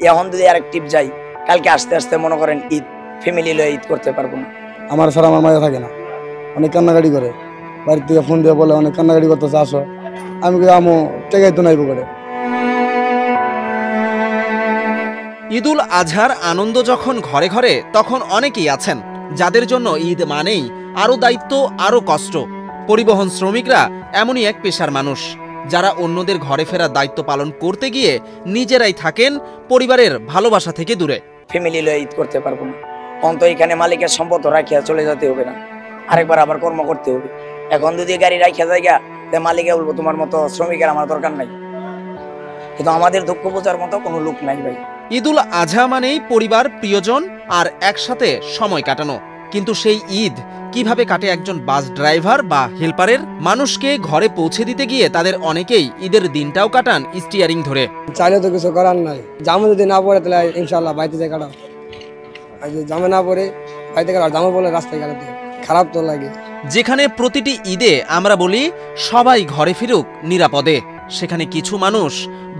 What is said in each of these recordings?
এখন যদি আরেক টিপ যাই, কালকে আস্তে আস্তে মনে করেন ঈদ, ফ্যামিলি লয়ে ঈদ করতে পারবো না। আমার ছাড়া আমার মায়া থাকে না, অনেক কান্নাকাটি করে, বাড়ির থেকে ফোন দিয়ে বলে অনেক কান্নাকাটি করতেছে আসো, আমি আমো টেকাই তো নাইবো করে। ঈদুল আজহার আনন্দ যখন ঘরে ঘরে, তখন অনেকেই আছেন যাদের জন্য ঈদ মানেই আরও দায়িত্ব, আরও কষ্ট। পরিবহন শ্রমিকরা এমনই এক পেশার মানুষ যারা অন্যদের ঘরে ফেরার দায়িত্ব পালন করতে গিয়ে নিজেরাই থাকেন পরিবারের ভালোবাসা থেকে দূরে। ফ্যামিলি লয়ে ঈদ করতে পারবো না, অন্ত এখানে মালিকের সম্পদ রাখিয়া চলে যেতে হবে না, আরেকবার আবার কর্ম করতে হবে। এখন যদি গাড়ি রাখিয়া জায়গা, মালিকে বলবো তোমার মতো শ্রমিকের আমার দরকার নাই, কিন্তু আমাদের দুঃখ বোঝার মতো কোনো লোক নাই ভাই। ঈদুল আজহা মানেই পরিবার, প্রিয়জন আর একসাথে সময় কাটানো। কিন্তু সেই ঈদ কিভাবে কাটে একজন বাস ড্রাইভার বা হেল্পারের? মানুষকে ঘরে পৌঁছে দিতে গিয়ে তাদের অনেকেই ঈদের দিনটাও কাটান স্টিয়ারিং ধরে। চাইলে তো কিছু করার নাই, জামে যদি না পড়ে তাহলে ইনশাল্লাহ বাড়িতে যাই কাটাও, আর যদি জামে না পড়ে বাড়িতে কাটাও, জামে বলে রাস্তায় কাটাতে খারাপ তো লাগে। যেখানে প্রতিটি ঈদে আমরা বলি সবাই ঘরে ফিরুক নিরাপদে, সেখানে কিছু মানুষ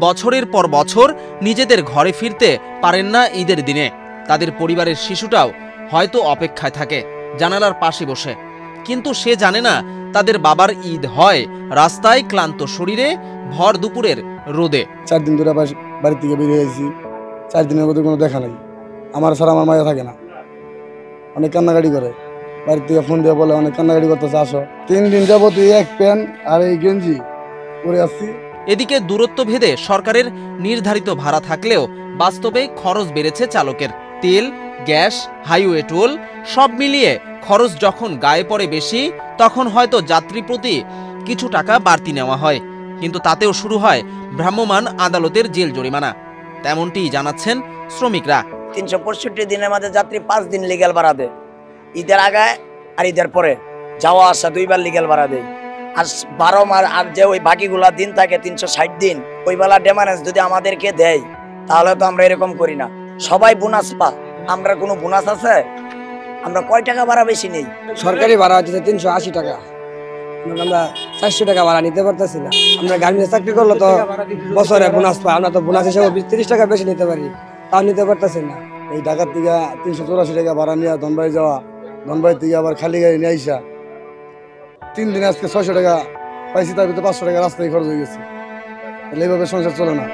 বছরের পর বছর নিজেদের ঘরে ফিরতে পারেন না ঈদের দিনে। তাদের পরিবারের শিশুটাও হয়তো অপেক্ষায় থাকে জানালার পাশে বসে, কিন্তু সে জানে না তাদের বাবার ঈদ হয় রাস্তায় ক্লান্ত শরীরে ভর দুপুরের রোদে। 4 দিন ধরে বাড়ি থেকে বেরিয়ে গেছি, 4 দিনের মধ্যে কোনো দেখা নাই, আমার ছাড়া আমার মায়া থাকে না, অনেক কান্নাকাটি করে, বাড়ির থেকে ফোন দিয়ে বলে অনেক কান্নাকাটি করতেছে আসো। 3 দিন যাবত এক প্যান্ট আর এই গেঞ্জি পরে আসছি। এদিকে দূরত্ব ভেদে সরকারের নির্ধারিত ভাড়া থাকলেও বাস্তবে খরচ বেড়েছে চালকের। তেল, গ্যাস, হাইওয়ে টোল সব মিলিয়ে খরচ যখন গায়ে পড়ে বেশি, তখন হয়তো যাত্রী প্রতি কিছু টাকা বাড়তি নেওয়া হয়, কিন্তু তাতেও শুরু হয় ভ্রাম্যমাণ আদালতের জেল জরিমানা। তেমনটি জানাচ্ছেন শ্রমিকরা। 365 দিনের মাঝে যাত্রী 5 দিন লিগ্যাল ভাড়া দেয়, ঈদের আগে আর ঈদের পরে যাওয়া আসা 2 বার লিগ্যাল ভাড়া দেয়। আর 12 মাস আর যে ওই বাকিগুলা দিন থাকে 360 দিন, ওই বেলা ডেমারেন্স যদি আমাদেরকে দেয় তাহলে তো আমরা এরকম করি না। সবাই বোনাস পা, আমরা কোনো বোনাস আছে? আমরা কয় টাকা ভাড়া বেশি নেই? সরকারি ভাড়া হচ্ছে 380 টাকা, আমরা 400 টাকা ভাড়া নিতে পারতেছি না। আমরা গার্মেন্টস চাকরি করলে তো বছরে বোনাস পাই, আমরা তো বোনাস হিসেবে 20-30 টাকা বেশি নিতে পারি, তাও নিতে পারতেছি না। এই ঢাকার থেকে 384 টাকা ভাড়া নিয়ে ধনবাড়ি যাওয়া, ধনবাড়ি থেকে আবার খালি গাড়ি নিয়ে আইসা 3 দিনে আজকে 600 টাকা পাইছি, তার ভিতরে 500 টাকা রাস্তায় খরচ হয়ে গেছে। এইভাবে সংসার চলে না।